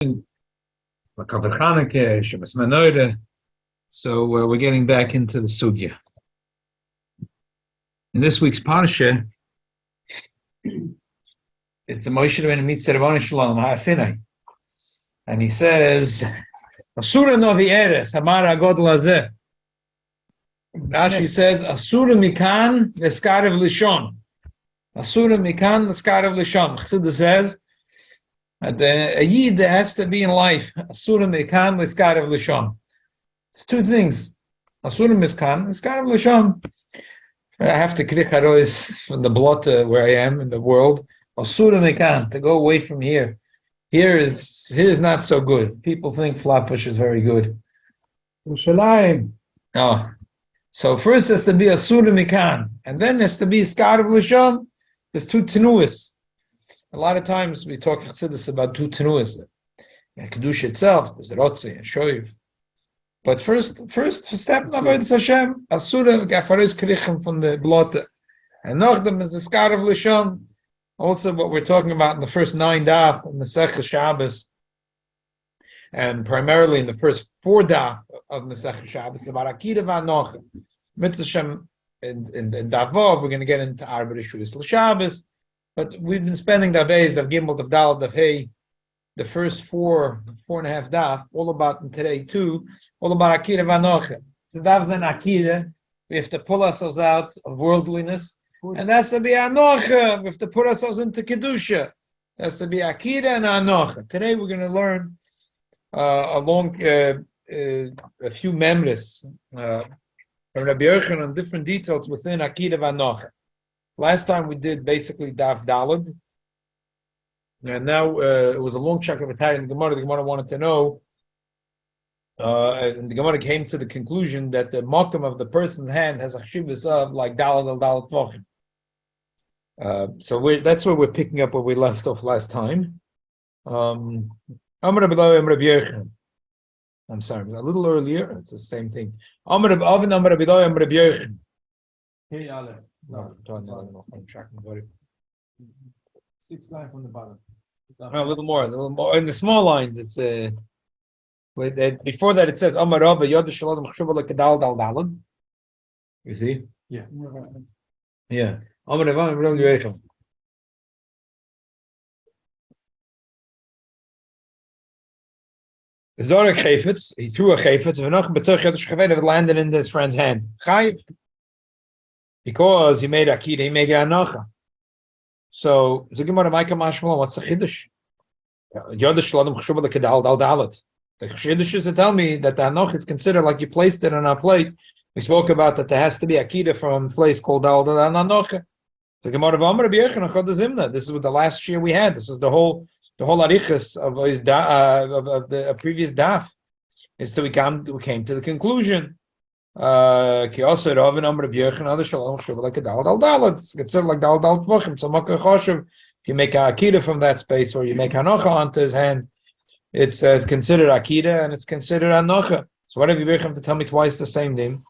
So we're getting back into the sugya. In this week's parsha, it's a Moshe Rabbeinu meets Rebbeinu Shalom HaSinai, and he says, "Asura novi eres hamar hagodol hazeh." Rashi says, "Asura mikan leskarev lishon." Asura mikan leskarev lishon. Chassidus says that a yid has to be in life. Asura mikan leskarev lishon. It's two things. Asura miskan leskarev lishon. I have to kriach harois from the blot where I am in the world. Asura mikan, to go away from here. Here is not so good. People think Flatbush is very good. Yerushalayim. Oh. So first has to be asura mikan, and then has to be skarev lishon. There's two tenuas. A lot of times we talk Chassidus about two tenuas. Kedusha itself, there's rotze and shoiv. But first step in Avodas Hashem, asura gafaris krichim from the blote, and nachdem is the skarev lishon. Also, what we're talking about in the first 9 daf of Meseches Shabbos, and primarily in the first 4 daf of Meseches Shabbos, about Akira v'Anocha. Mitzvah Shem in Daf Vav, we're going to get into Arba Rishus L'Shabbos, but we've been spending Daf Beis, Daf Gimel, Daf Dal, Daf Hey, the first 4.5 daf, all about, and today too, all about Akira v'Anocha. So Daf Zen Akira, we have to pull ourselves out of worldliness. And that's to be Anocha. We have to put ourselves into Kedusha. That's to be Akira and Anocha. Today we're going to learn a few memories from Rabbi Yochanon on different details within Akira and Anocha. Last time we did basically Daf Dalad. And now it was a long chunk of Italian Gemara. The Gemara wanted to know, and the Gemara came to the conclusion that the makam of the person's hand has a chshivus of like Dalad al Dalad Tvachim. So that's where we're picking up where we left off last time. I'm sorry, a little earlier. It's the same thing. Six lines from the bottom. A little more. In the small lines, it's before that it says Marosov You see? Yeah. Yeah. He threw a chayfetz, it landed in his friend's hand. Because he made akida, he made anocha. So, what's the chiddush? The chiddush is to tell me that the anocha is considered like you placed it on a plate. We spoke about that there has to be akida from a place called Dal Anocha. The Gemara of Amar Rabbi Yochanan. This is what the last year we had. This is the whole arichas of his of the previous daf. Is so we came to the conclusion. Ki also Rav and Amar Rabbi Yochanan other shalom shuv like a dal. It's considered like dal tvachim. So makar choshev. If you make a akida from that space, or you make hanocha onto his hand, it's considered akida and it's considered anocha. So what have you become to tell me twice the same name?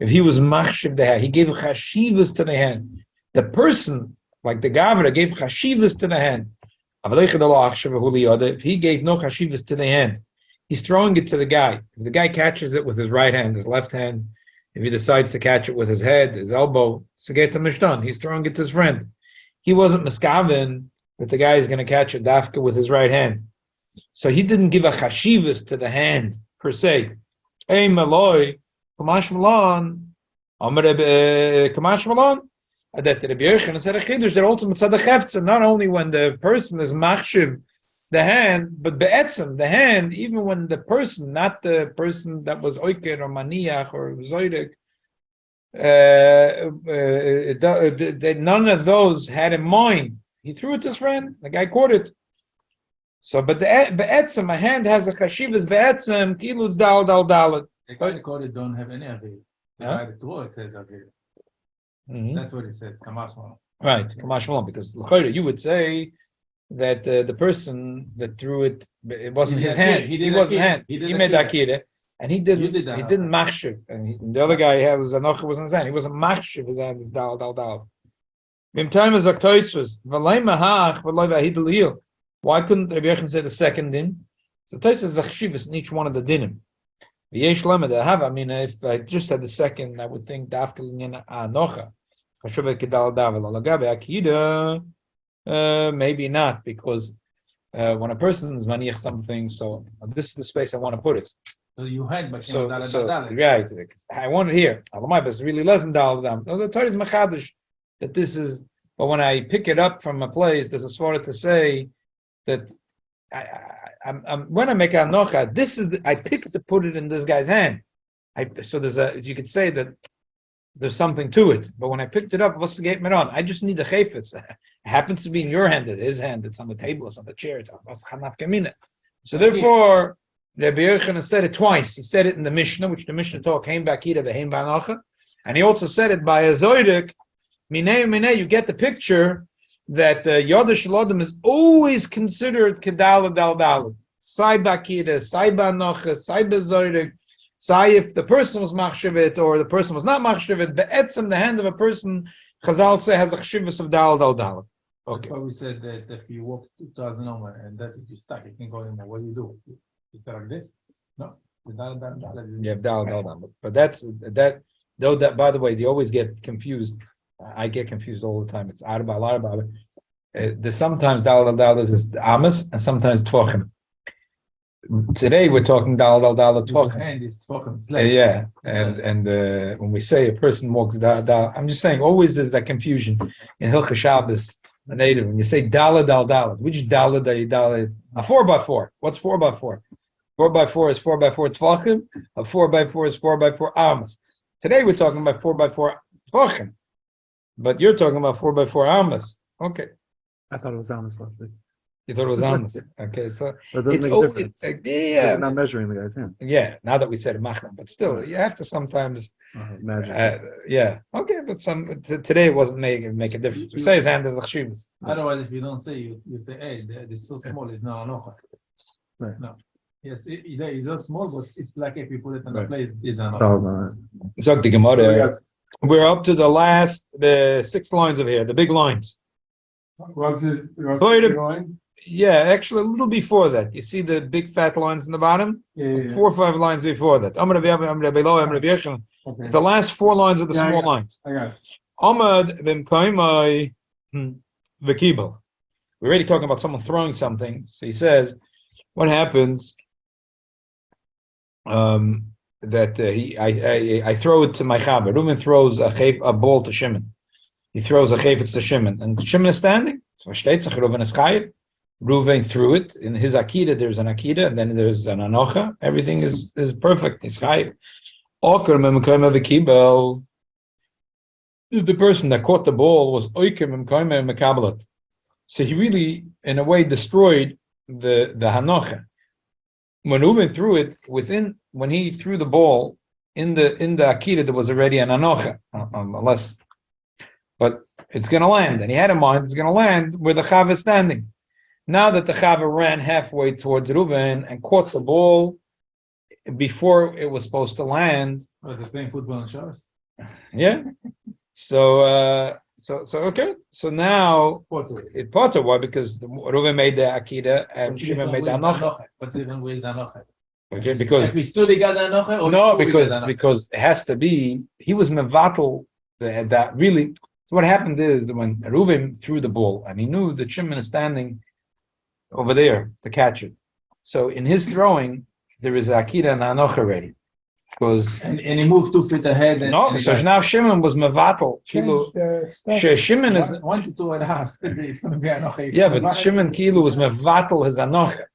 If he was machshiv the hand, he gave chashivas to the hand. The person, like the Gavra, gave chashivas to the hand. If he gave no chashivas to the hand, he's throwing it to the guy. If the guy catches it with his right hand, his left hand, if he decides to catch it with his head, his elbow, he's throwing it to his friend. He wasn't miskaven that the guy is going to catch a dafka with his right hand. So he didn't give a chashivas to the hand per se. Hey Maloi, Kamash Malon, Kamash Malon. That the Rabbi Yochanan said a chiddush. They're ultimate tzadach, not only when the person is machshiv the hand, but be'etzem the hand, even when the person, not the person that was oiker or maniach or zoydek, none of those had in mind. He threw it to his friend. The guy caught it. So, but the be'etzem, a hand has a chashivas be'etzem, kilutz dal. The guy that caught it don't have any of it. The guy that threw it has of it. That's what he says. Kamash Malon. Right, Kamash Malon, because you would say that the person that threw it, it wasn't his hand. He wasn't hand. He made akira, and he didn't. He didn't machshiv, and the other guy was anocha wasn't his hand. He wasn't machshiv his hand. His dal. Why couldn't Rabbi Yochanan say the second din? So Tosfos is a chshivas in each one of the dinim. I mean, if I just had the second, I would think maybe not, because when a person is maniach something, so this is the space I want to put it. So you had, but right, I want it here. But it's really less than dal dam. The Torah is machadish that this is. But when I pick it up from a place, there's a svara to say that when I make anocha, this is I pick it to put it in this guy's hand. So you could say that there's something to it. But when I picked it up, what's the gate on? I just need the chayfetz. It happens to be in your hand, it's his hand, it's on the table, it's on the chair, it's on the So therefore, Rabbi Yochanan said it twice. He said it in the Mishnah, which the Mishnah taught came back here the Heim Banocha, and he also said it by a Zoydek. Minei, you get the picture that Yodesh Lodom is always considered Kedala Dal Dal. Sai Bakida, Sai Banocha, Sai Bezoydek. Sai if the person was machshavit or the person was not machshavit, be'etzem the hand of a person, Chazal say has a chshivas of Dal Dal Dal. Okay. That's why we said that if you walk 2,000 over and that's if you stuck, you can go in there. What do? You like this? No. You have Dal Dal Dal. But that's that. Though that, by the way, they always get confused. I get confused all the time. It's arba arba. There's sometimes Dal Dal Dal is amas and sometimes tvachim. Today we're talking Dal Dal Dal tvachim. And it's tvachim. Yeah, and when we say a person walks Dal Dal, I'm just saying always there's that confusion in Hilchah Shabbos, the native. When you say Dal Dal Dal, which Dal are you Dal? A 4x4. What's 4x4? 4x4 is 4x4 tvachim. A 4x4 is 4x4 amas. Today we're talking about 4x4 tvachim. But you're talking about 4x4 amas. Okay. I thought it was amas last week. You thought it was amas. Okay, so but it doesn't make a difference. Yeah, you're not measuring the guy's hand. Yeah, now that we said machna, but still, you have to sometimes. Imagine. Yeah. Okay, but today it wasn't make a difference. We say his hand is a chshivas. Otherwise, if you don't say, you say, hey, they're so small, it's not anocha. Right. No. Yes, it's so small, but it's like if you put it in a place, it's anocha. So the Gemara. We're up to the last 6 lines of here, the big lines. Yeah, actually a little before that. You see the big fat lines in the bottom? Yeah. 4 or 5 lines before that. It's the last 4 lines of the small lines. I got it. We're already talking about someone throwing something. So he says, what happens? That I throw it to my chaber. Reuven throws a ball to Shimon. He throws a chayfetz to Shimon, and Shimon is standing. So Reuven is chayiv. Reuven threw it in his akida. There's an akida, and then there's an anocha. Everything is perfect. He's chayiv. The person that caught the ball was oiker memkoyme mekabelet. So he really, in a way, destroyed the hanocha. When Reuven threw it when he threw the ball in the akida, there was already an anocha, but it's going to land, and he had in mind it's going to land where the chav is standing. Now that the chav ran halfway towards Reuven and caught the ball before it was supposed to land. Oh, they're playing football in Shabbos. Yeah. So okay. So now it potter. Why? Because Reuven made the akida and Shimon made the anocha. What's even with the anocha? Okay, because we still got the anocha. No, because it has to be. He was mevatel that really. So what happened is that when Reuven threw the ball and he knew that Shimon is standing over there to catch it. So in his throwing, there is akida and anocha already. Because and he moved 2 feet ahead. So now Shimon was mevatel. Shimon is 1 to 2.5. It's going to be anocha. Yeah, but Shimon Kilu was mevatel his anocha.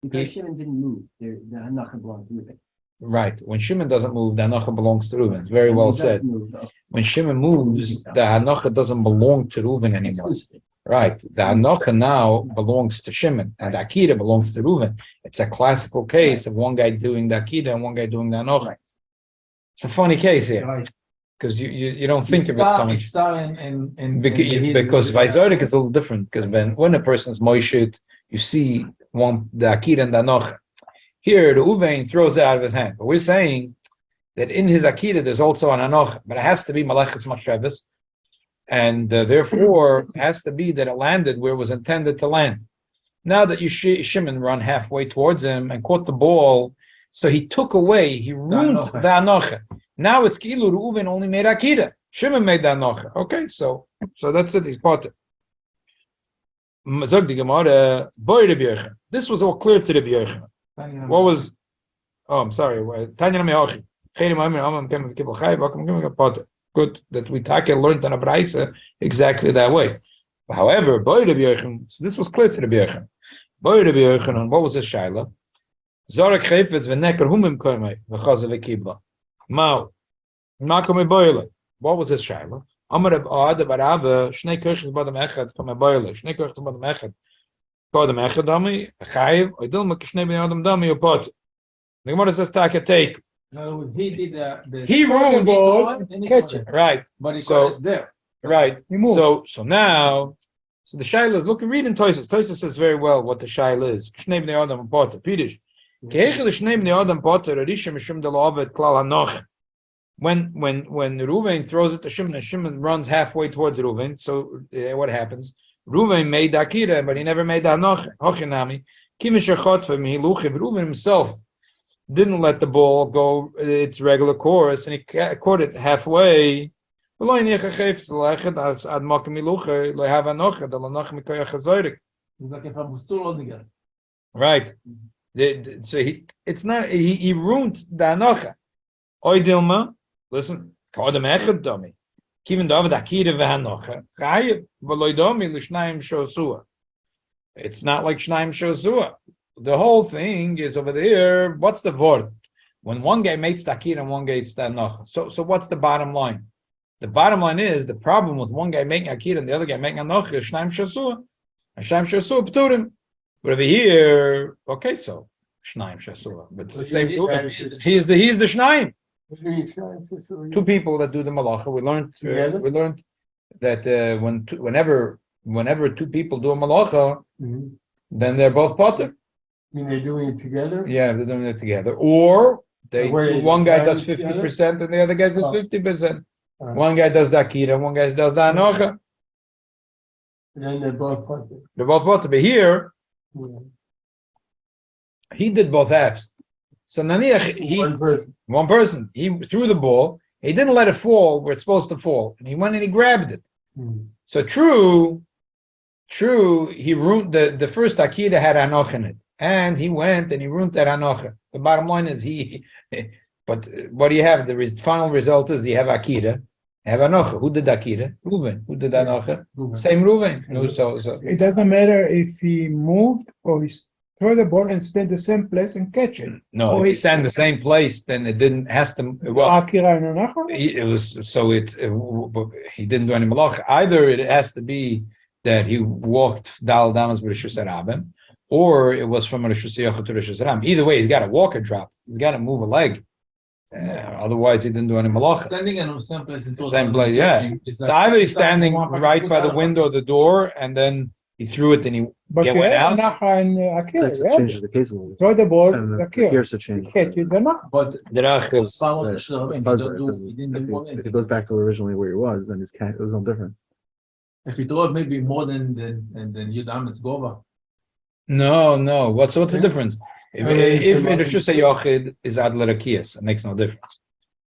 Because Shimon didn't move, the hanacha belonged to Reuven. Right. When Shimon doesn't move, the hanacha belongs to Reuven. Very well said. When Shimon moves, the hanacha doesn't belong to Reuven anymore. Right. The hanacha now belongs to Shimon, and the akida belongs to Reuven. It's a classical case of one guy doing the akida and one guy doing the hanacha. It's a funny case here. Because you don't think of it so much. Because Vaizorik is a little different. Because when a person's moishit, you see the akida and the anocha. Here, the Uvein throws it out of his hand. But we're saying that in his akida, there's also an anocha. But it has to be malachas machshavas. And therefore, it has to be that it landed where it was intended to land. Now that Shimon run halfway towards him and caught the ball, so he took away, he ruined the anocha. Now it's Kilu Reuven only made Akida. Shimon made the anocha. Okay, so that's it. He's potter. This was all clear to Rabbi Yochanan. What was? Oh, I'm sorry. Good that we learned on a brayse exactly that way. However, so this was clear to Rabbi Yochanan. What was the shaila? Zorek chayfetz v'neker humim koimei v'chazav v'kibla. Mao, makom eboyle. What was his shaila? Amar Rabbi Barava shnei kirchos badam echad kom eboyle. Shnei kirchos badam echad badam echad dami chayiv oidil makishnei bnei adam dami upot. The Gemara says take. So he did he rolled the ball and catch it. Right. But he caught it there. Right. So now, the shaila is read in Tosis. Tosis says very well what the shaila is. Shnei bnei adam upot. Pidish. When Reuven throws it to Shimon and Shimon runs halfway towards Reuven, so what happens? Reuven made the Akira, but he never made the Hochinami. Reuven himself didn't let the ball go its regular course, and he caught it halfway. He's like if I'm right. So he ruined the anocha. Oidilma, listen, kodem echad domi. Kivin David akira v'hanocha. Chayev v'loidomi l'shnayim shosua. It's not like shnayim shosua. The whole thing is over there. What's the word? When one guy makes the akira and one guy makes the anocha. So what's the bottom line? The bottom line is the problem with one guy making akira and the other guy making anocha is shnayim shosua. And shnayim shosua p'turim. But over here, okay, so Shnaim Shasua, but it's the same two. He's the Shnaim. Two people that do the malacha. We learned that whenever two people do a malacha, then they're both potter. mean they're doing it together? Yeah, they're doing it together. Or one guy does 50% and the other guy does 50%. One guy does the akira, one guy does the anocha. And then they're both potter. They're both potter. But here, he did both halves. So Naniach, one person, he threw the ball, he didn't let it fall where it's supposed to fall, and he went and he grabbed it. So true, he ruined the first Akira had Anoch in it, and he went and he ruined that Anoch. The bottom line is but what do you have? The final result is you have Akira, you have Anoch. Who did Akira? Reuven. Who did Anoch? Same Reuven. No, so it doesn't matter if he moved or he throw the ball and stay in the same place and catch it. No, if he stand in the same place, then it didn't has to. Well, Akira and Anocha? It was so he didn't do any malach. Either it has to be that he walked Dal Damas b'Rishus Harabim, or it was from Rishus Yochid to Rishus Harabim. Either way, he's got to walk a drop. He's got to move a leg. Otherwise, he didn't do any malach. Standing in the same place. Same place, yeah. So either he's standing right by the window of the door, and then he threw it and he went out. That's changes the case a little bit. Throw the ball, And Akira. here's the change. Catch it, Anocha. But If it goes back to originally where he was, then it was no difference. if he throw it maybe more than Yudam is Gova. No. What's the difference? If in Rishus Yochid is Adler Akiyas, it makes no difference.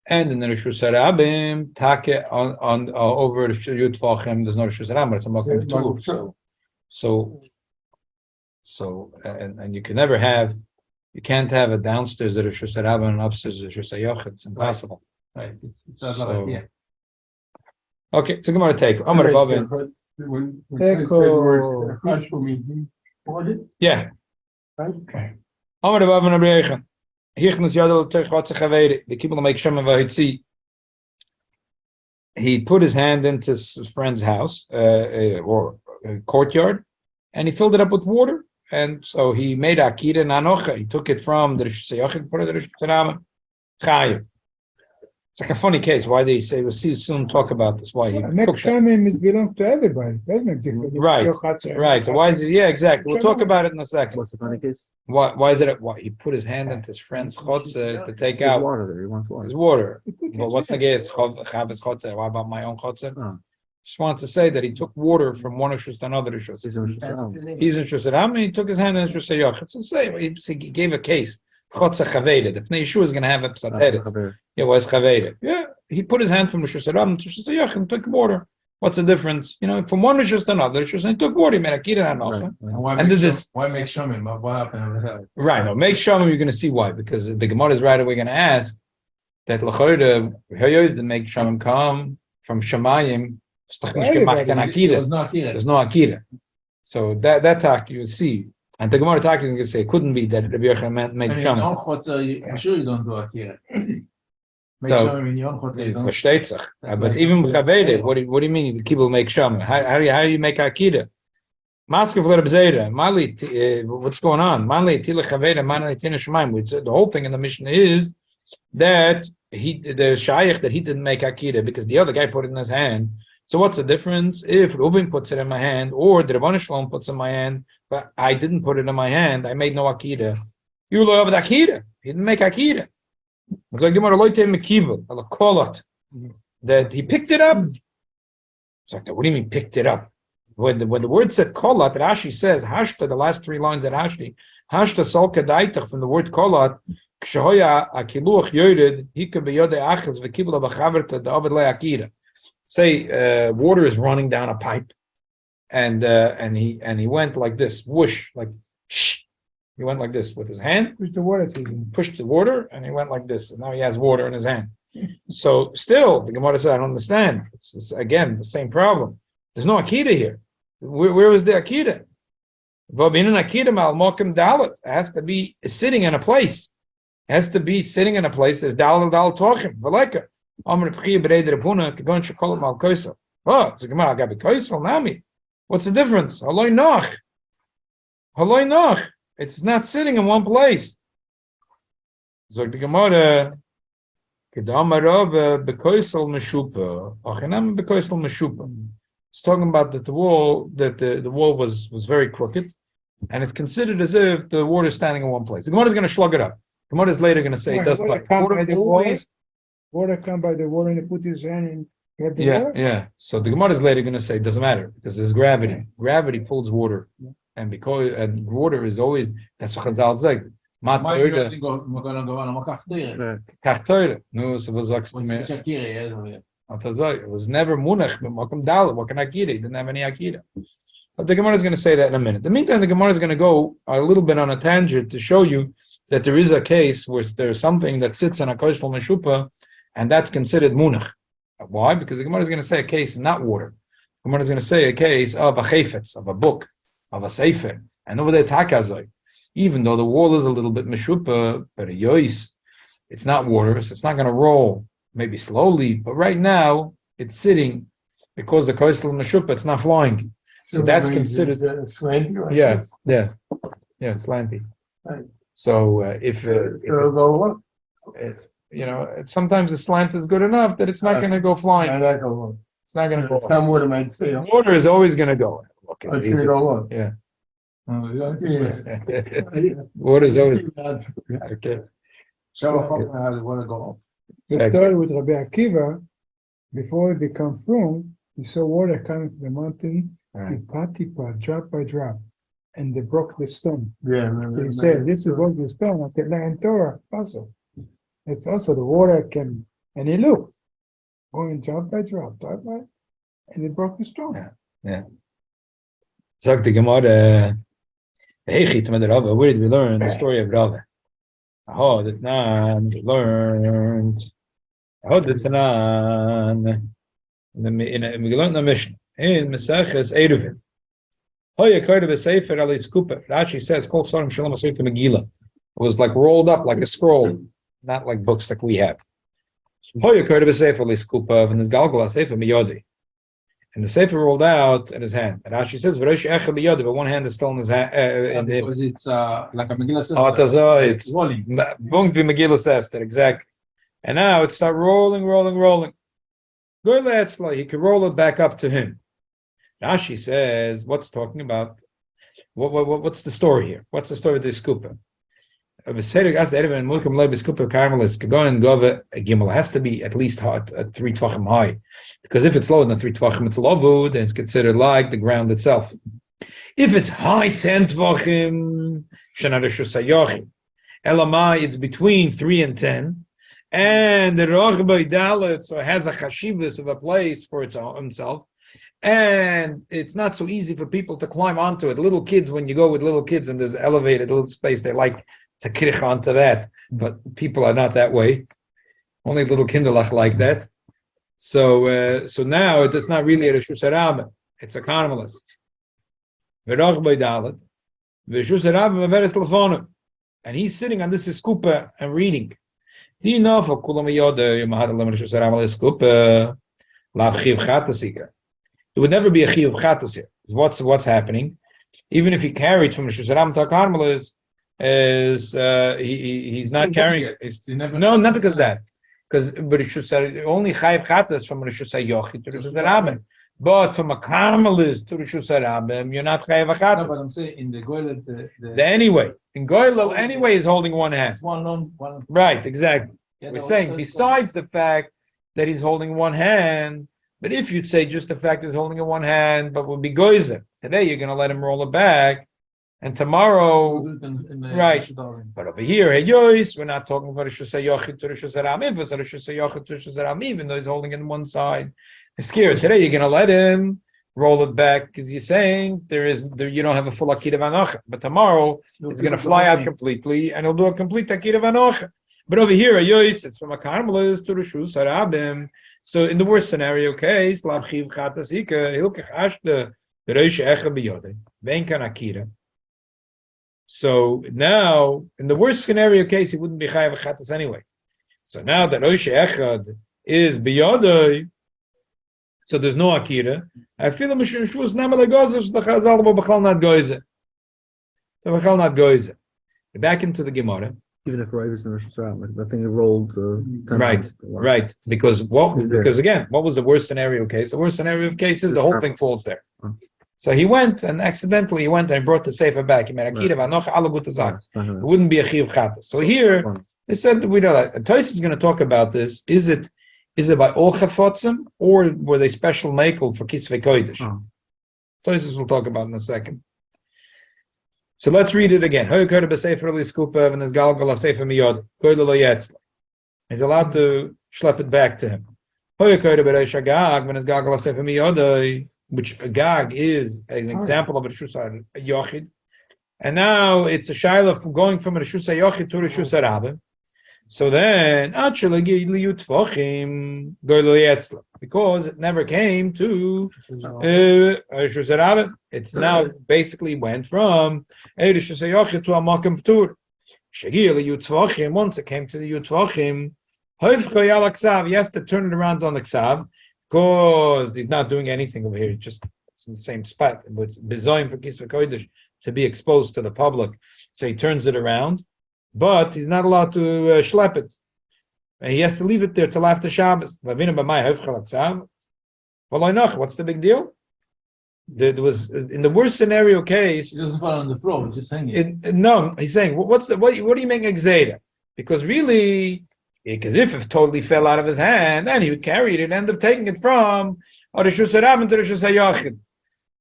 And in the Rishus Harabim, take on over the Yud Fachem, there's no Rishus Harabim, but it's a Makom too. So and you can never have, you can't have a downstairs at Rishus Harabim and upstairs at Rishus Yochid. It's impossible. Right. Okay, so Gemara take. Amar Rabbi. Yeah. Okay. Amar Rabbi and Rabbi. Hichnas Yadol Techotze Chaveri. The people make Shem Vahitzi. He put his hand into his friend's house or courtyard, and he filled it up with water. And so he made Akira and Anocha. He took it from the Rishus Yochid, put it in the Rishus Harabim. Chayev. It's like a funny case. Why they say we'll soon talk about this? Why he Next Shamim is belong to everybody. Doesn't make difference. Right. So why is it? Yeah, exactly. We'll talk about it in a second. What's the funny case? Why is it? Why he put his hand into his friend's chotze to take out water there. He wants water. his water. Well, what's the case? Chavis chotze. Why about my own chotze? Just wants to say that he took water from one Rishus to another Rishus. He's interested. How many? He took his hand and Rishus Yochid. So say he gave a case. Chotza Chaveda. The Pnei Yeshua is going to have a Psateres. Yeah, was Chaveda. Yeah, he put his hand from Rishus Ram to Rishus Yochid and took water. What's the difference? From one Rishus to another Rishus, and he took water. He made Akira and Anocha. And did this. Why make Shomim? What happened over there? Right. No, make Shomim. You're going to see why, because the Gemara is right away going to ask that L'choyde Hayois didn't make Shomim come from Shemayim. There's no Akira. So that talk you see. And the Gemara talk is going to say it couldn't be that Rabbi Yochanan made Shomim. I'm sure you don't do Akira. So, but even with Kaveda, what do you mean people make Shomim? How do you make Akira? Maskav Lerabzeda, Mali, what's going on? Mali Tila Kaveda, Mali Tina Shemaim. The whole thing in the Mishnah is that the Shaykh that he didn't make Akira because the other guy put it in his hand. So what's the difference if Reuven puts it in my hand or the Rabban Shalom puts it in my hand, but I didn't put it in my hand, I made no Akira. You love the Akira. He didn't make Akira. It's like that he picked it up. It's like, what do you mean picked it up? When the word said kolat, Rashi says, Hashta, the last three lines at Hashti, Hashta solka daitach from the word kolat, Kshahoya akiluach yored, hika beyode achas, v'kibla b'chaverta, da'avad le akira. Say water is running down a pipe, and he went like this, whoosh, like shh. He went like this with his hand. Pushed the water, and he went like this, and now he has water in his hand. So still, the Gemara said, I don't understand. It's again the same problem. There's no akida here. Where is the akida? It has to be sitting in a place. It has to be sitting in a place. There's dal talking. What's the difference? Haloi noch. It's not sitting in one place. So the Gemara, it's talking about that the wall was very crooked, and it's considered as if the water is standing in one place. The Gemara is going to slug it up. The Gemara is later going to say it doesn't like water come by the water and he puts his hand in. Yeah. So the Gemara is later going to say it doesn't matter because there's gravity. Gravity pulls water. And because water is always, that's what Chazal said. It was never munach. What can Akira? He didn't have any Akira. But the Gemara is going to say that in a minute. In the meantime, the Gemara is going to go a little bit on a tangent to show you that there is a case where there's something that sits on a koshel meshupa, and that's considered munach. Why? Because the Gemara is going to say a case of not water. The Gemara is going to say a case of a chayfetz, of a book, of a sefer, and over there takazoi. Even though the wall is a little bit meshupa, but a yois, it's not water, so it's not going to roll. Maybe slowly, but right now it's sitting because the koisel meshupa, it's not flying. So that's considered slanty. Right? Yeah, slanty. Right. So sometimes the slant is good enough that it's not going to go flying. It's not going to go. Some water might fail. Water is always going to go. Okay. It's going to go on. Yeah. Yeah. Water is always okay. The story with Rabbi Akiva, before it became firm, he saw water coming from the mountain, tipa, drop by drop, and they broke the stone. Yeah. So he said, this is what the stone, like the Torah also. It's also the water can, and he looked, going drop by drop, and it broke the stone. Yeah. Sagt the Gemara, where did we learn the story of Rabbi? Oh, that Nan learned. Oh, that Nan. We learned the Mishnah in Meseches Eruvin. Oh, you heard of a sefer ali skupa. Rashi says called Sarim Shalom Sefer Megillah. It was like rolled up like a scroll, not like books like we have. Oh, you heard of a sefer ali skupa and this galgal sefer miyodi. And the sefer rolled out in his hand. And Rashi says, but one hand is still in his hand. Because it's like a Megillah Sester. It's rolling. Megillah Sester, exactly. And now it starts rolling. Good, he can roll it back up to him. Rashi says, what's talking about? What's the story here? What's the story of this skupa? Gimel has to be at least hot at 3 tvachim high, because if it's lower than 3 tvachim, it's lovu, then it's considered like the ground itself. If it's high 10 tvachim, Elamai, it's between 3 and 10, and the Rabbi Dalet, so it has a chashivus of a place for its own self, and it's not so easy for people to climb onto it. Little kids, when you go with little kids and there's elevated little space, they like to kirich onto that, but people are not that way. Only little kinderlach like that. So now it's not really a Reshus Harabim, it's a carmelist. And he's sitting on this skupa and reading. Do you know for there would never be a chiyuv chatas here. What's happening? Even if he carried from the Shusharam to a carmelist, he's not carrying it. No, not because of that. But it should say only chayiv chatas from the Shushayochi to the Shusharabim. But from a carmelist to the Shusharabim, you're not chayiv chatas. No, but I'm saying in the Goyel, anyway, in Goyel, anyway, is holding one hand. It's one. Right, exactly. Yeah, We're saying besides the fact that he's holding one hand. But if you'd say just the fact he's holding in one hand, but would be goyzer. Today you're going to let him roll it back, and tomorrow, right? But over here, hey yois, we're not talking about a shusay yochid to the shusay ramim, but a shusay yochid to the shusay ramim, even though he's holding it in one side. It's scared. Today you're going to let him roll it back because you're saying you don't have a full akid of anocha. But tomorrow it's going to fly out completely, and he'll do a complete akid of anocha. But over here, hey yois, it's from a carmelist to the shusay ramim. So in the worst scenario case, so now in the worst scenario case, he wouldn't be chayav chatas anyway. So now that Rosh Echad is biyodai, so there's no akira. I feel the shus namal gozer the chazal b'chal not gozer. So b'chal not gozer. Back into the Gemara. Even if Rabbi is in the Shusharam, the thing rolled. Right. Because again, what was the worst scenario case? The worst scenario case is the whole thing falls there. So he went and accidentally brought the sefer back. He made akira v'anocha alagut azak. It wouldn't be a chiyuv chatas. So here they said we know that. Tosis is going to talk about this. Is it by all chafotzim or were they special makel for kisvei kodesh? Tosis will talk about in a second. So let's read it again. He's allowed to schlep it back to him. Which Gag is an example of a Reshus Yochid. And now it's a shayla from going from a Reshus Yochid to a Reshus Rabim. So then, because it never came to Reshus Rabim, it's now basically went from a Reshus Yochid to a Makam Ptur. Once it came to the Yutvachim, he has to turn it around on the Ksav, because he's not doing anything over here. It's in the same spot. It's bizoim for kisvei kodesh to be exposed to the public. So he turns it around, but he's not allowed to schlep it. And he has to leave it there till after Shabbos. What's the big deal? There was in the worst scenario case. He doesn't fall on the floor. He's just hanging. No, he's saying, what are you making exeda? Because really. Because if it totally fell out of his hand, then he would carry it and end up taking it from Reshus Harabim to Reshus Yochid.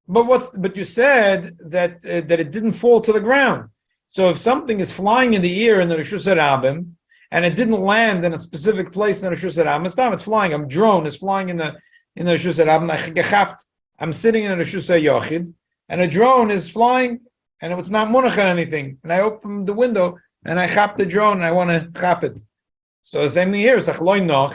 But you said that it didn't fall to the ground. So if something is flying in the air in the Reshus Harabim and it didn't land in a specific place in the Reshus Harabim, it's flying. A drone is flying in the Reshus Harabim. I'm sitting in a Reshus Yochid and a drone is flying and it's not munach on anything. And I open the window and I chap the drone and I want to chap it. So the same thing here. It's achloy noch.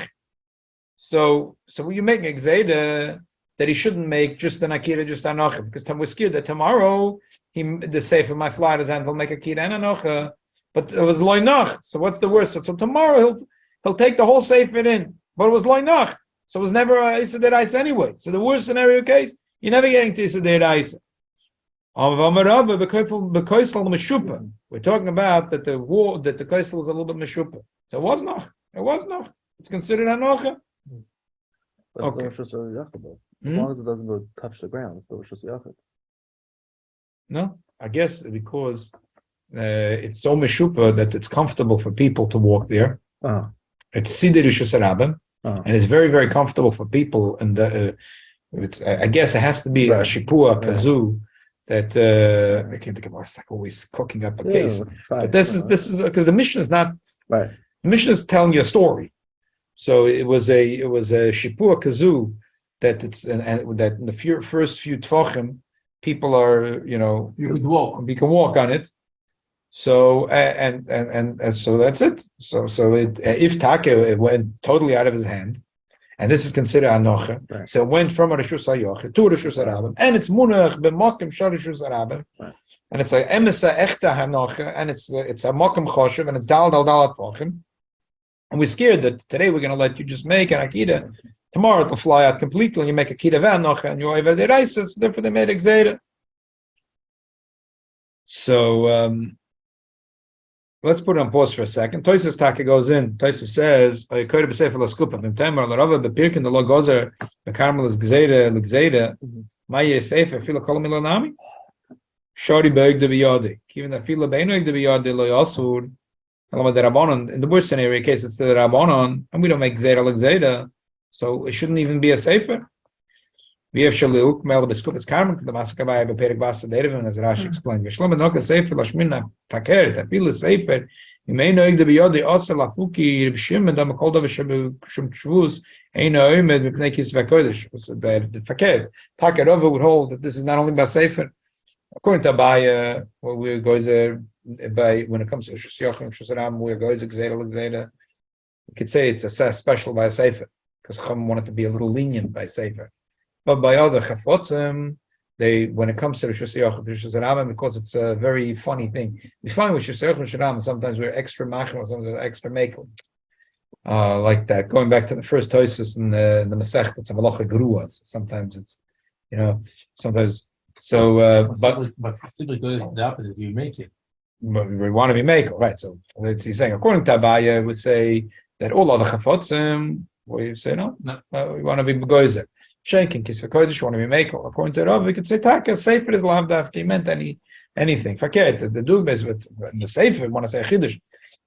So you make exeda that he shouldn't make just an akira, just anocha, because we're scared that tomorrow the sefer my fly his hand will make akira and anocha, but it was loy noch. So what's the worst? So tomorrow he'll take the whole sefer in, but it was loy noch. So it was never a iser ice anyway. So the worst scenario case, you're never getting to iser ice. We're talking about that the koisel was a little bit meshupa. So it was noch. It's considered anocha. Okay. As long as it doesn't go touch the ground, it's still Reshus Yochid. No, I guess because it's so meshupa that it's comfortable for people to walk there. Oh, It's Siddur Rishus Harabim, oh. and it's very, very comfortable for people. And I guess it has to be a Right. shipua Right. kazoo that I can't think of. It's like always cooking up a Yeah, case. But this is because the mission is not. right. The mission is telling you a story. So it was a shipua kazoo that it's and that in the first few tefachim, people are You could walk. we can walk on it. So and so that's it. So it if Taka it went totally out of his hand, and this is considered anocha. Right. So it went from a reshus hayochid to reshus harabim, and it's munach b'makim shal reshus harabim, Right. and it's like emesa echta hanocha, and it's a makim choshev, and it's dal tvachim. And we're scared that today we're going to let you just make an akida. Tomorrow it'll fly out completely, and you make akida v'anocha, and you over the rices. Therefore, they made exeda. So let's put it on pause for a second. Toysus Taka goes in. Toysus says, "I could have said for Laskupa. V'mtemer l'Rava b'pirkin the lo gozer b'karmel is gzeida l'gzeida. Ma'ye sefer fila kol milanami. Shori beig de biyadi. Even the fila beinoig de biyadi lo yasur. Alama de Rabbanon. In the worst scenario case, it's the Rabbanon, and we don't make gzeida l'gzeida, so it shouldn't even be a sefer. We have Shaluk, Mel Biskup's Carmen, the Maskavai, Beperik Basa Derivin, as Rashi explained. Vishlam Noka Sefer, Lashmina, Taker, that feel a Sefer, you may know the Biodi, Osa Lafuki, Shim, and Damakolda Shum Chvus, Aina Omed, Mipnekis Vakodesh, the Fakir. Takerova would hold that this is not only by Sefer. According to Abaya, where we goes by when it comes to Yochanon, Shusaram, where goes Xeda, you could say it's a special by Sefer, because Chum wanted to be a little lenient by Sefer. But by other chafotzim, when it comes to the Rishus Harabim, because it's a very funny thing. We find with Rishus Harabim, sometimes we're extra machim, sometimes we're extra mekel. Like that. Going back to the first toisus in the Mesech, it's a malacha grua. Sometimes it's, sometimes. So, but specifically the opposite, you make it. We want to be mekel, right? So he's saying, according to Abaya, would say that all other chafotzim. What do you say? No, we want to be begoizer. Shanking kisva kodesh, want to be mekel. According to Rav, we could say taka sefer is lav dafki meant anything. Forget the dugbes with the sefer. Want to say chiddush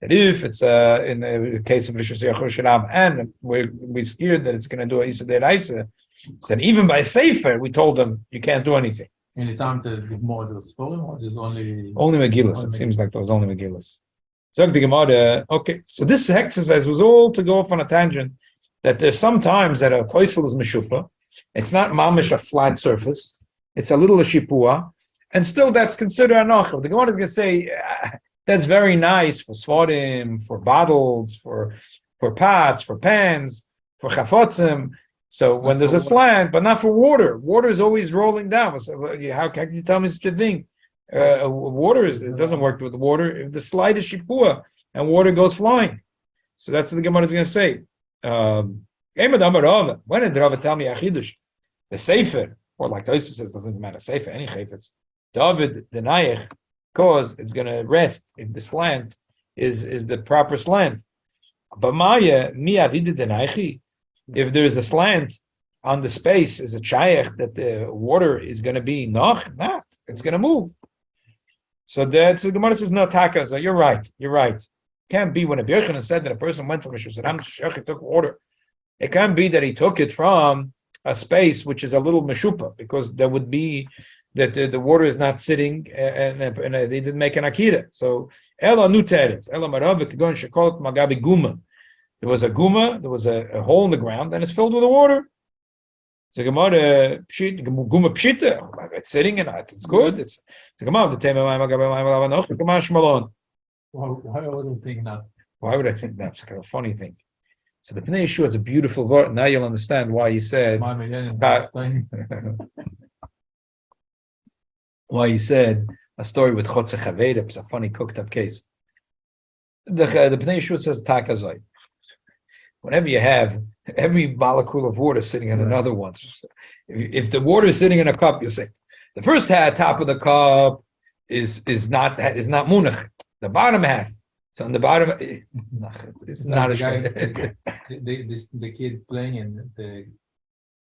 that if it's in the case of Rishus Harabim and we're scared that it's going to do a isa deraisa, said even by sefer we told them you can't do anything. Any time to give more to the spoil, or just only Megillus. It seems like there was only Megillus. So the Gemara. Okay, so this exercise was all to go off on a tangent. That there's sometimes that a koisel is meshufa, it's not mamish a flat surface, it's a little shipua, and still that's considered anocha. The Gemara is going to say that's very nice for svarim, for bottles, for pots, for pans, for chafotzim. So when there's a slant, but not for water. Water is always rolling down. So how can you tell me such a thing? Water it doesn't work with the water. If the slightest shipua and water goes flying, so that's what the Gemara is going to say. When did Rava tell me achidush? The sefer, or like Tosis says, doesn't matter sefer, any chayfetz. David the nayich, because it's going to rest if the slant is the proper slant. But Maya mi avidu the naychi, if there is a slant on the space, is a chayach that the water is going to be not, it's going to move. So the Gemara says no taka. So you're right. Can't be when a Yochanon said that a person went from a Shusharam to Shech, took water. It can't be that he took it from a space which is a little meshupa, because there would be that the water is not sitting and they didn't make an akira. So Ela nuteres, Ela maravik gon shekol magabi guma. There was a guma, there was a hole in the ground, and it's filled with the water. The Gemara guma pshita, it's sitting in it. It's good. It's the Gemara the tema magabi shmalon. Why would I think that? Why would I think that? It's kind of a funny thing. So the Pnei Yeshua is a beautiful word. Now you'll understand why he said a story with Chotze Chaveda. It's a funny cooked up case. The Pnei Yeshua says takazai. Whenever you have every molecule of water sitting in another one, if the water is sitting in a cup, you say the first top of the cup is not munach. The bottom half. So on the bottom, it's not a the kid playing, and the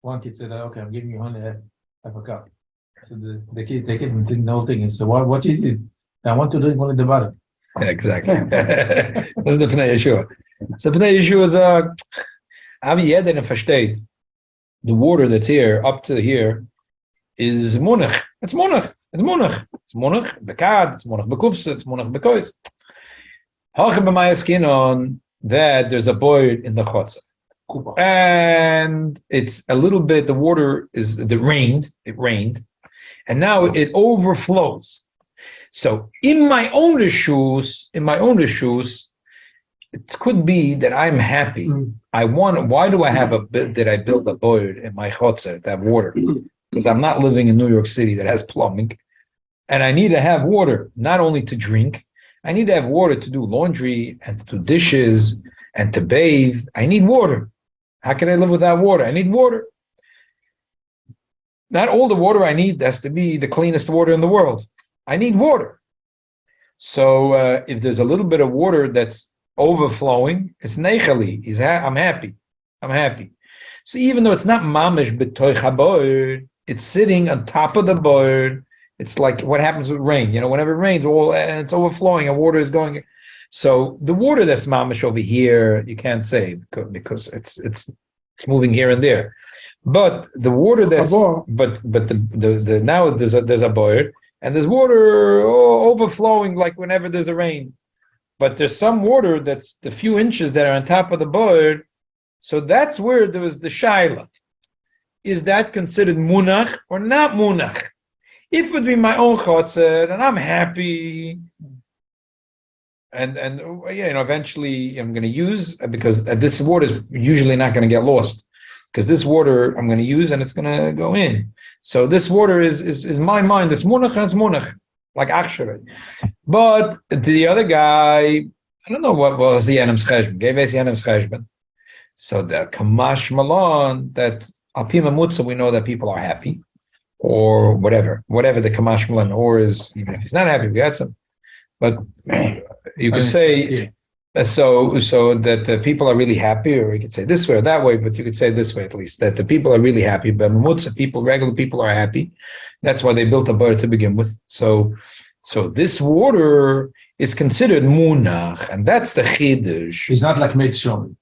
one kid said, "Okay, I'm giving you only half a cup." So the kid take it and think the whole thing. And so what you did? I want to drink only the bottom. Yeah, exactly. Das ist der Pnei Yeshua. So Pnei Yeshua is aber jeder versteht. The water that's here, up to here, is munach. It's munach. It's munach. It's munach bekad. It's munach bekufs. It's munach bekois. Hachem b'maya skin on that there's a boy in the chotzer. And it's a little bit, the water it rained, and now it overflows. So in my own shoes, it could be that I'm happy. Why do I have did I build a board in my chotzer to have water? Because I'm not living in New York City that has plumbing. And I need to have water, not only to drink, I need to have water to do laundry and to do dishes and to bathe. I need water. How can I live without water? I need water. Not all the water I need has to be the cleanest water in the world. I need water. So if there's a little bit of water that's overflowing, it's neichali. I'm happy. So even though it's not mamish b'toich haboir, it's sitting on top of the board. It's like what happens with rain. Whenever it rains, and it's overflowing, and water is going. So the water that's mamish over here, you can't say because it's moving here and there. But the water that's the now there's a board and there's water overflowing like whenever there's a rain. But there's some water that's the few inches that are on top of the board. So that's where there was the shaila. Is that considered munach or not munach? If it would be my own chotzer and I'm happy, and eventually I'm going to use, because this water is usually not going to get lost, because this water I'm going to use and it's going to go in. So this water is my mind. It's munach and it's munach, like achshere. But the other guy, I don't know what was the Yenem's cheshbon. Gave us Yenem's cheshbon. So the kamash malon that al pi mamutza we know that people are happy, or whatever the kamash malon or is, even if he's not happy, we got some. But you could say so that people are really happy, or you could say this way or that way, but you could say this way at least, that the people are really happy. But mamutza regular people are happy. That's why they built a bar to begin with. So this water is considered munach, and that's the chiddush. It's not like make shom.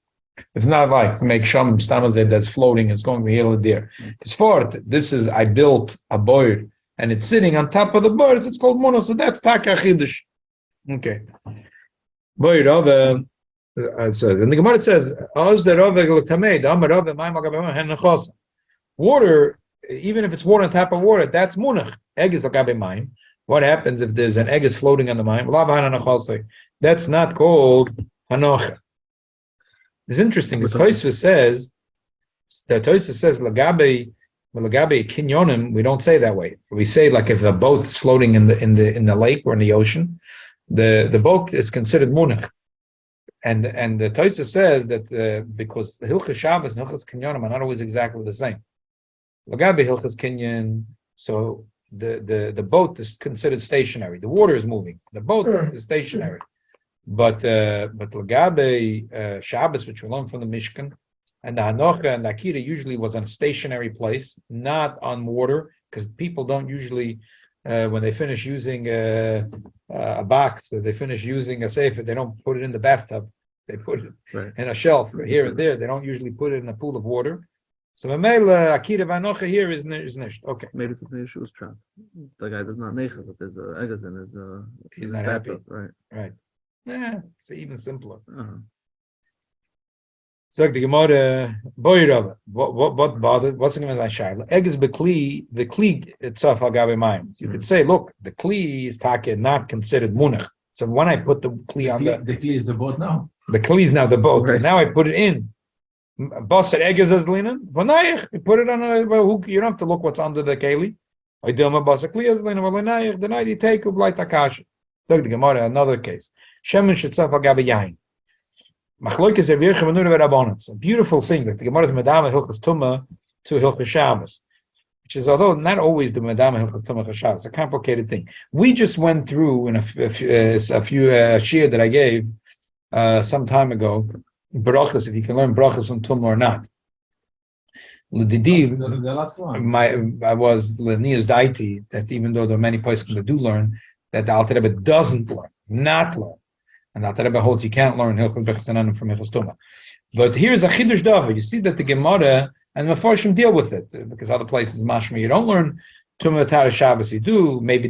It's not like make shom stamazed that's floating. It's going here and there. It's for this is I built a board and it's sitting on top of the birds. It's called munach. So that's taka chiddush. Okay. Boy, Rav, and the Gemara says, water, even if it's water on top of water, that's munach. Egg is lakabe mine. What happens if there's an egg is floating on the mine? That's not called hanocha. It's interesting. The Tosfos says lagabe kinyonim. We don't say that way. We say like if a boat is floating in the lake or in the ocean, the boat is considered munach. And the Tosfos says that because the Hilchos Shabbos and Hilchos Kinyonim are not always exactly the same. Lagabe Hilchos Kinyon, so the boat is considered stationary. The water is moving. The boat is stationary. But Lagabe Shabbos, which we learn from the Mishkan, and the Hanocha and the Akira usually was on a stationary place, not on water, because people don't usually, when they finish using a box, or they finish using a sefer, they don't put it in the bathtub. They put it in a shelf here and there. They don't usually put it in a pool of water. So Mamela Akira Vanocha here is nisht. Okay. Maybe it's the issue is trap. The guy does not neicha, but there's a eggs in his he's not happy. Right. Yeah, it's even simpler. Uh-huh. The Gemara, boy Rav, what bothered? What's the Gemara shaila? Egg is bekli, the kli itself agabe mine. You could say, look, the kli is take not considered munach. So when I put the kli on the kli is the boat now. The kli is now the boat. Right. And now I put it in. Boss said egg is as linen. You put it on a hook. You don't have to look what's under the keli. I do my boss a kli as linen. The night you take up like takash. Look the Gemara, another case. Shemen shetzaf agabe yain. Machloikes Rabbi Yochanan and Rabbi. It's a beautiful thing that the Gemara is Medama Hilchos Tumah to Hilchos Shabbos, which is, although not always the Medama Hilchos Tumah Shabbos, it's a complicated thing. We just went through in a few shir that I gave some time ago, brachas, if you can learn brachas from Tumah or not. The last one. I was Lenia's deity that even though there are many places that do learn, that the Alter Rebbe doesn't learn, not learn. And the Alter Rebbe holds you can't learn Hilchot Bechsenanim from Hilchos Tumah. But here's a Chidush Davar. You see that the Gemara and the Mefarshim deal with it, because other places, Mashma, you don't learn Tumah Tara Shabbos, you do. Maybe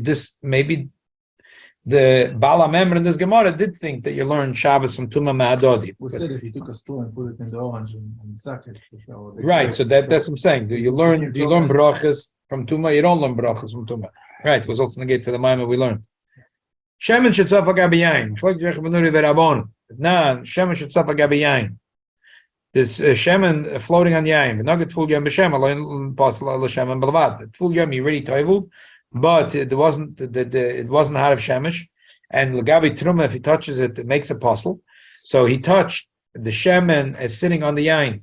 the Bala Member in this Gemara did think that you learn Shabbos from Tumah Ma'adodi. We said if you took a straw and put it in the orange and suck it. Right, so that's what I'm saying. Do you learn brachas from Tumah? You don't learn brachas from Tumah. Right, it was also negated to the Maimah we learned. Shemen Shetzofa Gabiyain. Shemen Shetzofa Gabiyain. This shemen floating on the yain. Nugget full yom b'shem alone possible l'shemen b'lavad. Full yom you already toivul, but it wasn't it wasn't hot of shemesh. And l'gabi truma, if he touches it, it makes a puzzle. So he touched the shemen is sitting on the yain.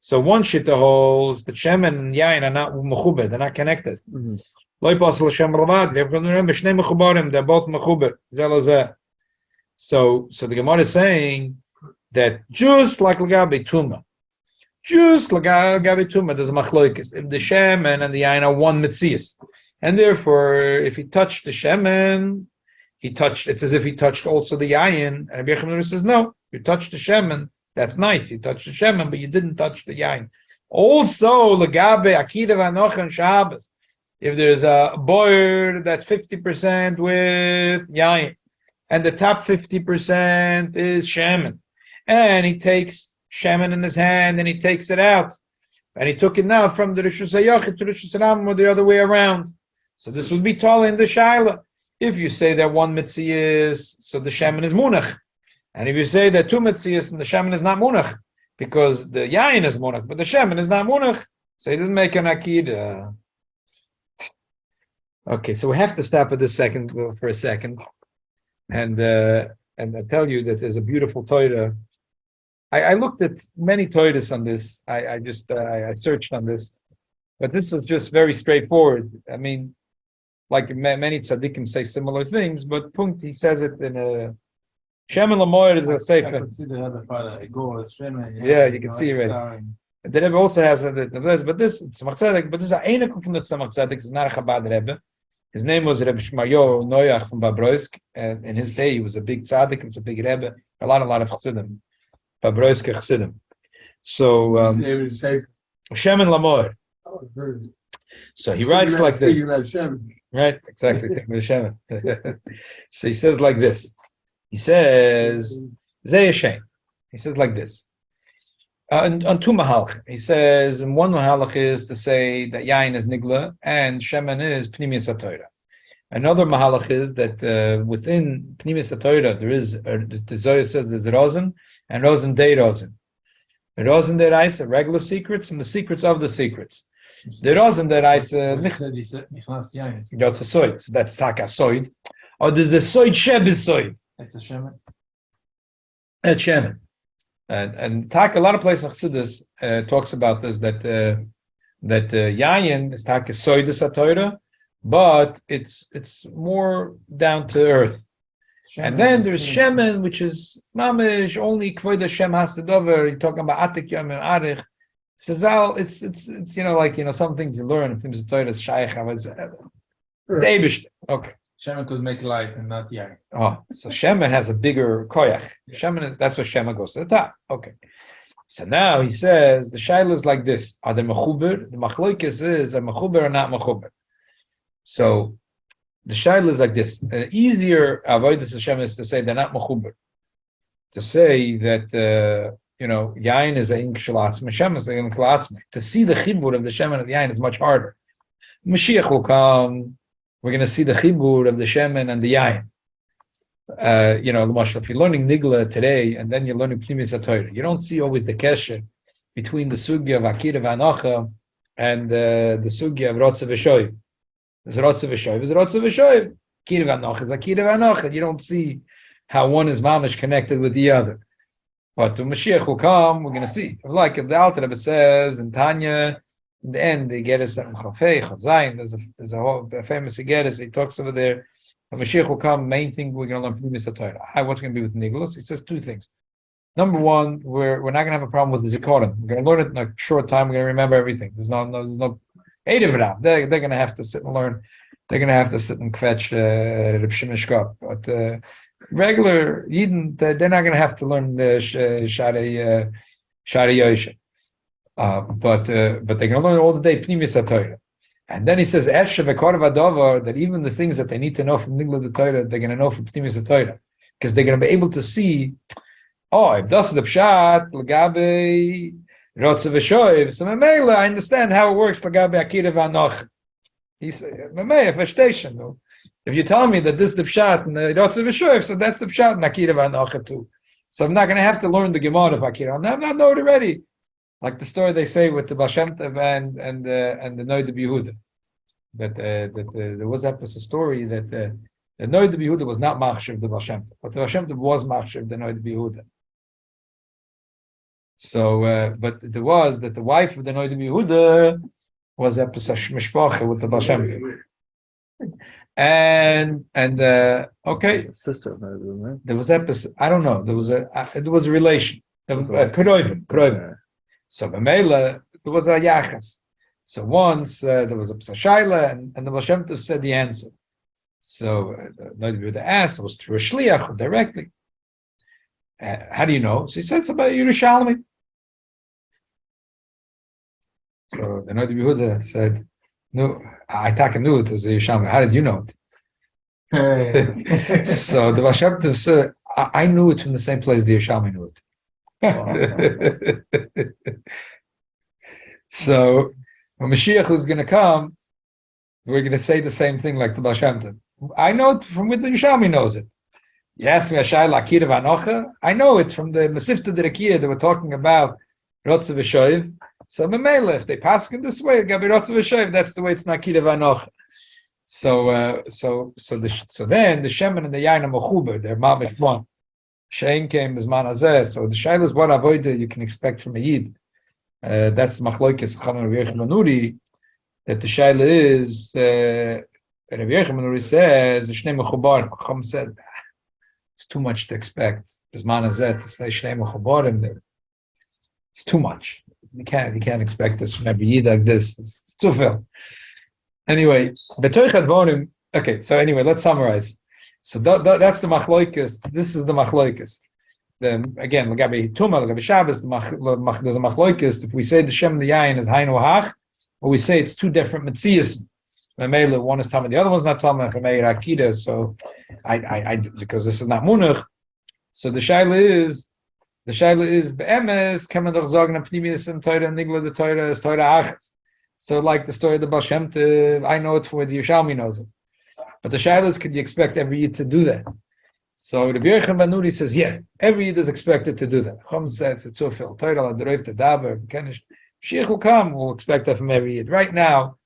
So one shitta holds the shemen and yain are not mechubed, they're not connected. Lo possible l'shem b'lavad. They're both mechubed. So the Gemara is saying that just like Lagabi Tuma, there's a machloikis. If the shemen and the yain are one mitzias, and therefore, if he touched the shemen, it's as if he touched also the yain. And Rabbi Yochanan says, no, you touched the shemen, that's nice. You touched the shemen, but you didn't touch the yain. Also, Lagabi Akida Vanoch and Shabbos. If there's a board that's 50% with yain, and the top 50% is shemen, and he takes shemen in his hand and he takes it out, and he took it now from the Rishus HaYachid to Rishus HaRambam or the other way around. So this would be tall in the Shaila. If you say that one mitzias, so the shemen is munach, and if you say that two mitzias and the shemen is not munach, because the yain is munach, but the shemen is not munach, so he didn't make an akid. Okay, so we have to stop at this for a second. And I tell you that there's a beautiful Torah. I looked at many Torahs on this. I searched on this, but this is just very straightforward. I mean, like many tzaddikim say similar things, but Punkt, he says it in a Shemen Lamoyer is a sefer. I can see the other part. Yeah, you can see it. Right. The Rebbe also has it, but this it's Tzemach Tzedek. But this is a Einik from the Tzemach Tzedek. It's not a Chabad Rebbe. His name was Rebbe Shmayo Noyach from Babroisk, and in his day he was a big tzaddik, he was a big rebbe, a lot of chassidim, Babroisk chassidim. So Shemen Lamor. So he writes like this, right? Exactly. Shemen. So he says like this. He says Zeh Shem. He says like this. On two mahalach, he says, and one mahalach is to say that yain is nigla and shemen is pnimis haTorah. Another mahalach is that within pnimis haTorah there is the Zohar says there's rosin and rosin dei rosin. The rosin dei reis are regular secrets and the secrets of the secrets. The rosin dei reis that's a soid, so that's taka soid. Or there's a soid sheb is soid. It's a shemen. That's shemen. And a lot of places in Chassidus talks about this, that yayin is taka soidus haTorah, but it's more down to earth. And then there's shemen, which is mamish only kvod Hashem has to dover. You're talking about atik yom and arich. It's like some things you learn from the Torah is shaykh. Okay. Shemen could make light and not yain. Oh, so shemen has a bigger koyach. Shemen, that's what shemen goes to the top. Okay. So now he says the shaila is like this: are they mechuber? The machloikis is a mechuber or not mechuber. So the shaila is like this: easier avodas Hashem is to say they're not mechuber. To say that yain is a inkshalatzma, Hashem is a inkshalatzma. To see the chibur of the shemen of the yain is much harder. Mashiach will come. We're going to see the chibur of the shemen and the yain. If you're learning nigla today and then you're learning pnimis haTorah, you don't see always the kesher between the sugya of akira v'anocha and the sugya of rotza v'shoiv. There's rotza v'shoiv, there's rotza v'shoiv. Akira v'anocha is akira v'anocha. You don't see how one is mamish connected with the other. But when Mashiach will come, we're going to see. Like if the Alter Rebbe says in Tanya, in the end, they get us there's a whole famous Igeris, he talks over there. When Mashiach will come, main thing we're going to learn from Pnimis haTorah. What's going to be with Niglos? He says two things. Number one, we're not going to have a problem with the Zikaron. We're going to learn it in a short time. We're going to remember everything. There's no Eidiv Rav. They're going to have to sit and learn they're going to have to sit and fetch Reb Shimon Shkop. But regular Yidden, they're not going to have to learn the Shari Yoshe. But they're going to learn all the day Pnimis HaTorah. And then he says, that even the things that they need to know from Nigla the Torah, they're going to know from Pnimis HaTorah. Because they're going to be able to see, if that's the Pshat, Lagabe, Rotze V'shoiv, so Mamela, I understand how it works, Lagabe Akira V'anoch. He said, if you tell me that this is the Pshat and the Rotze V'shoiv, so that's the Pshat and Akira V'anoch too. So I'm not going to have to learn the Gemara of Akira. I'm not know it already. Like the story they say with the Baal Shem Tov and the Noid Yehuda. That there was a story that the Noid Yehuda was not Machshav the Baal Shem Tov, but the Baal Shem Tov was Machshav the Noid Yehuda. So, but there was that the wife of the Noid Yehuda was a mishpacha with the Baal Shem Tov. And okay, Sister of hers, right? there was episode. I don't know. There was a relation. Kroivin. So B'meila, there was a yachas. So once there was a psashayla, and the Baal Shem Tov said the answer. So the asked, it was through a shliach or directly. How do you know? So he said it's about Yerushalmi. So the Noid Yehuda said, "No, I knew it was a Yerushalmi. How did you know it?" So the Baal Shem Tov said, "I knew it from the same place the Yerushalmi knew it." So when Mashiach was going to come, we're going to say the same thing like the Baal Shem Tov. I know it from where the Yerushalmi knows it. Yes, I know it from the Masifta Derekia that we're talking about Rotze V'shoiv. So Memele, if they pass it this way, Gabi Rotze V'shoiv, that's the way it's Nakira V'anocha. So then the Shemen and the Yain are Mechuber, they're Ma'amik one. Shein came as Manazeh. So the Shaila is what avoida you can expect from a Yid. That's Machloikis Chanan Rabbi Yochanan Nuri. That the Shaila is Rabbi Yochanan Nuri says the Shnei Mechubar. Chacham said it's too much to expect. As Manazeh to say Shnei Mechubarim there. It's too much. You can't expect this from every Yid like this. It's too viel. Anyway, B'toich Advorim. Okay, so anyway, let's summarize. So that's the machloikas. This is the machloikas. Then again, Lagabi Tuma, Lagabi Shabbos, there's a machloikas. If we say the Shem and the Yain is Hainu Hach, or we say it's two different Metzias. One is Tama, the other one's not Tama. Akida. So I because this is not Munach. So the Shaila is Be'emes Kemen Doch Zogen Pnimius and Torah Nigla the Torah is Torah Achas. So like the story of the Baal Shem Tov, I know it for the Yerushalmi knows it. But the Shaila is, could you expect every Yid to do that? So Rabbi Yochanan Nuri says, yeah, every Yid is expected to do that. Chum says it's so viel. Torah l'adroiv tedaber, kenish. Mashiach will come, we'll expect that from every Yid. Right now,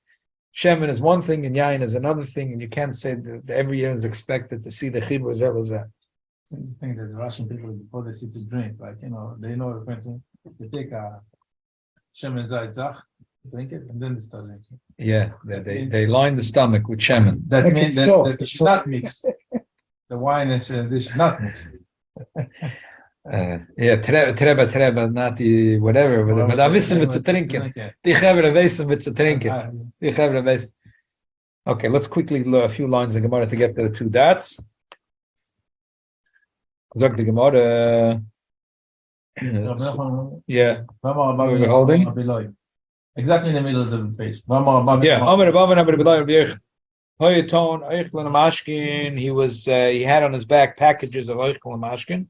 Shemen is one thing and Yain is another thing, and you can't say that every Yid is expected to see the Chibur Zelazah. I just think that the Russian people, before they sit to drink, they know, for instance, they take a Shemen Zayt Zach, drink it, and then they start drinking. Yeah, they line the stomach with Shemen. That means that they should not mix. The wine is they should not mix. Treba, not the whatever, but I wissen mit zu trinken. Die Chevre wissen mit zu trinken. Die Chevre wissen. Okay, let's quickly learn a few lines in Gemara to get to the two dots. Zog the Gemara. Yeah. We're holding. Exactly in the middle of the page. Yeah, he had on his back packages of Eichel and Mashkin.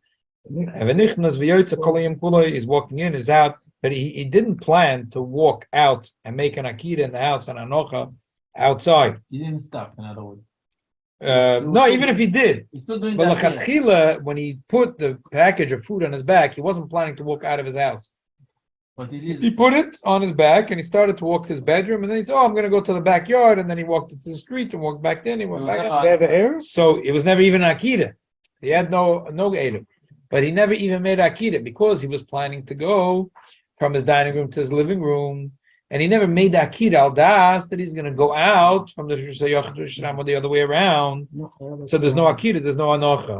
He's walking in, he's out, but he didn't plan to walk out and make an Akira in the house and Anocha outside. He didn't stop, in other words. No, even if he did. He's still doing But that. when he put the package of food on his back, he wasn't planning to walk out of his house. But he did. He put it on his back and he started to walk to his bedroom, and then he said, I'm going to go to the backyard, and then he walked into the street and walked back in. He went back out. So it was never even Akira. He had no Edim. But he never even made Akira because he was planning to go from his dining room to his living room. And he never made Akira al das that he's going to go out from the Yochanan or the other way around. So there's no Akira, there's no Anocha.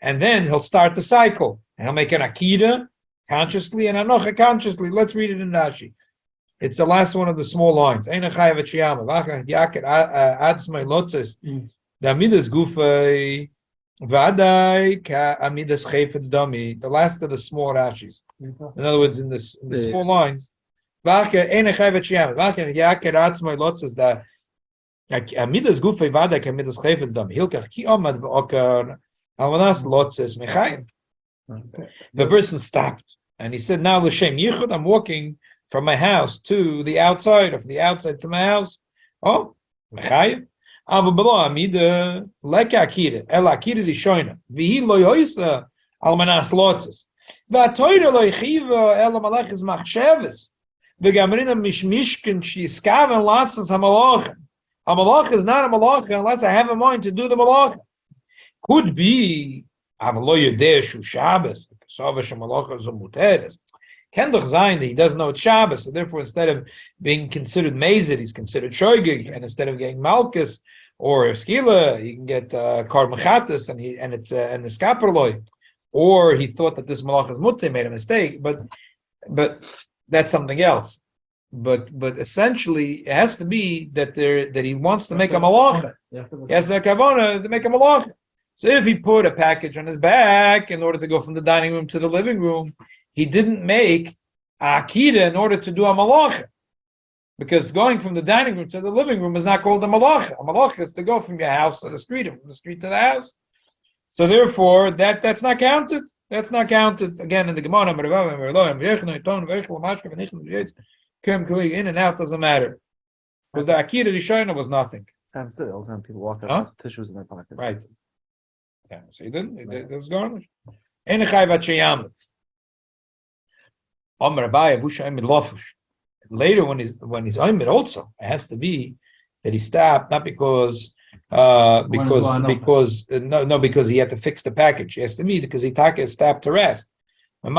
And then he'll start the cycle. And he'll make an Akira consciously and Anocha consciously. Let's read it in Rashi. It's the last one of the small lines. Ein chayav chiyama. V'achar yaket atzmai lotzes. The amidas gufay v'adai ka amidas chayfetz dami. The last of the small rashis. In other words, in the small lines. V'achar ein chayav chiyama. V'achar yaket atzmai lotzes. The amidas gufay v'adai ka amidas chayfetz dami. Hilkach ki omad v'okar almanas lotzes mechayim. The person stopped and he said, "Now l'shem yichud, I'm walking from my house to the outside, or from the outside to my house." Oh, mechayev. Ava below amida leka akira el akira rishoina v'hi lo yoisa almanas lotzes v'atoyra lo yichiva el malachas machsheves v'gamrina mishmishkin shiskaven lasas hamalachim. A malach is not a malach unless I have a mind to do the malach. Could be. Ken doch sein that he doesn't know it's Shabbos, so therefore instead of being considered Mazid, he's considered Shoigig, and instead of getting Malkus or Skila, he can get Kar Mechatis, and it's an Eskaperloi. Or he thought that this Malach is Mutte, made a mistake, but that's something else. But essentially, it has to be that he wants to make a Malach. He has a Kavona to make a Malach. So if he put a package on his back in order to go from the dining room to the living room, he didn't make a akida in order to do a malacha. Because going from the dining room to the living room is not called a malacha. A malacha is to go from your house to the street, and from the street to the house. So therefore, that's not counted. That's not counted. Again, in the Gemara, in and out doesn't matter. Because the akida Rishona was nothing. Happens to all the time. People walk out with tissues in their pockets. Right. Yeah, so he didn't. It was garnished. Ein chayv chiyam. Rabbi later, when he's oimed, also it has to be that he stopped, not because because he had to fix the package. It has to be because he stopped to rest. And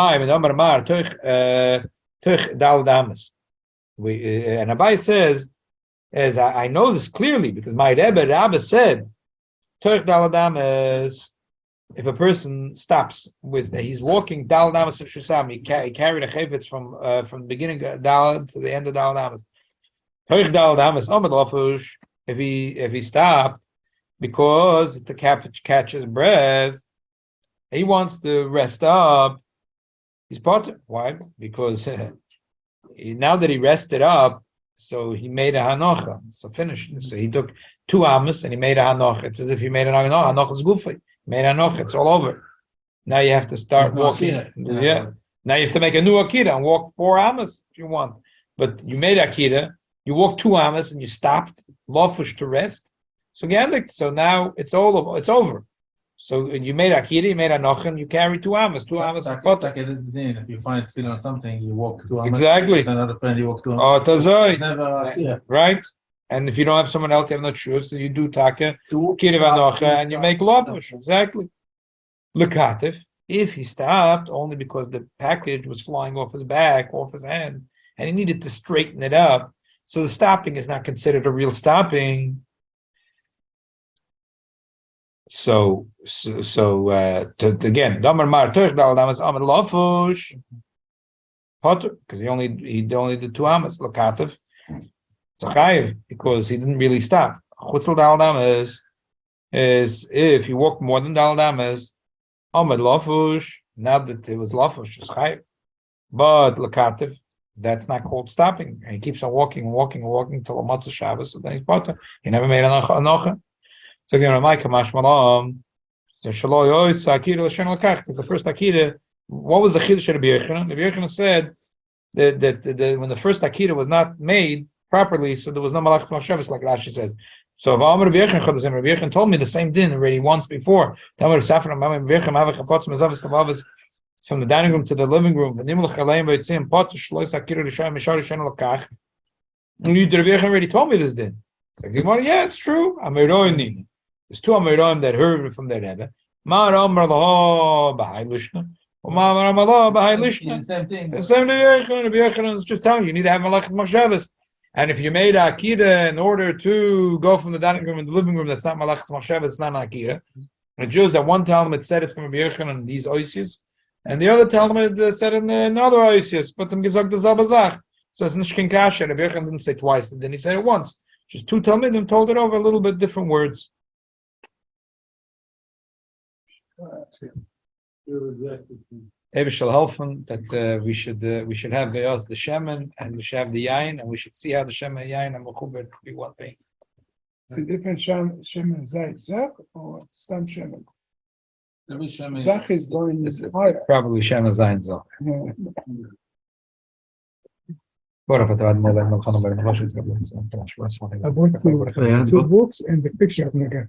Rabbi says, as I know this clearly because my Rabbi said, if a person stops he's walking Dal Damas of Shusam, he carried a chayvetz from the beginning of Dal to the end of Dal Damas. If he stopped because to catch his breath, he wants to rest up. He's potter. Why? Because now that he rested up, so he made a hanocha. So finished. So he took 2 amas and he made a hanocha. It's as if he made a hanocha. Hanocha is gufi. Made a hanocha. It's all over. Now you have to start walking. Yeah. Now you have to make a new akira and walk 4 amas if you want. But you made akira. You walked 2 amas and you stopped lofush to rest. So now it's all over. It's over. So you made akira, you made a nochen, you carry 2 amas. 2 amas. If you find feeling on something, you walk 2 amas. Exactly. Another friend, you walk 2 amas. Oh, tazoi. Never, right? And if you don't have someone else, you have not sure, so you do taka, kiriv anocha, and you make lofush. Exactly. Lekatif, if he stopped only because the package was flying off his back, off his hand, and he needed to straighten it up, so the stopping is not considered a real stopping. So again, Damar Mar Tush Dal Damas Amad Lofush Potter, because he only did 2 amas Lakativ. Zachayev, because he didn't really stop. Chutzel Dal Damas is if you walk more than Dal Damas Amad Lofush. Now that it was Lofush, is Chayev. But Lakativ, that's not called stopping. And he keeps on walking till Motzei Shabbos, and then he's Potter. He never made anocha. So again, Ramai Kamash Malam. So Shaloy Ois Akira L'Shen L'Kach. The first Akira, what was the Chiddush of Rabbi Yochanon? Rabbi Yochanon said that when the first Akira was not made properly, so there was no Malach Machshavos, like Rashi says. So Rabbi Yochanan told me the same din already once before. From the dining room to the living room. And Rabbi Yochanan already told me this din. Yeah, it's true. There's 2 Amiroim that heard from their Rebbe. Same thing. The same Rabbi Yochanan is just telling you need to have Malachat Machshavos. And if you made a Akira in order to go from the dining room and the living room, that's not Malachat Machshavos, it's not an Akira. It shows that one Talmud said it from Rabbi Yochanan these Oisius, and the other Talmud said it in another Oisius, but them gesagt the Zabazach. So it's Nishkin Kasha. Rabbi Yochanan didn't say twice, then he said it once. Just two Talmidim told it over a little bit different words. Maybe shall helfen that we should have the shemen and we should have the yain and we should see how the shemen and yain and mechuber to be one thing. It's a different shemen zayt zach or stam shemen. Every Shemin. Zach is going It's higher. probably shemen zayin zok. Yeah. I bought two books and the picture of Megan.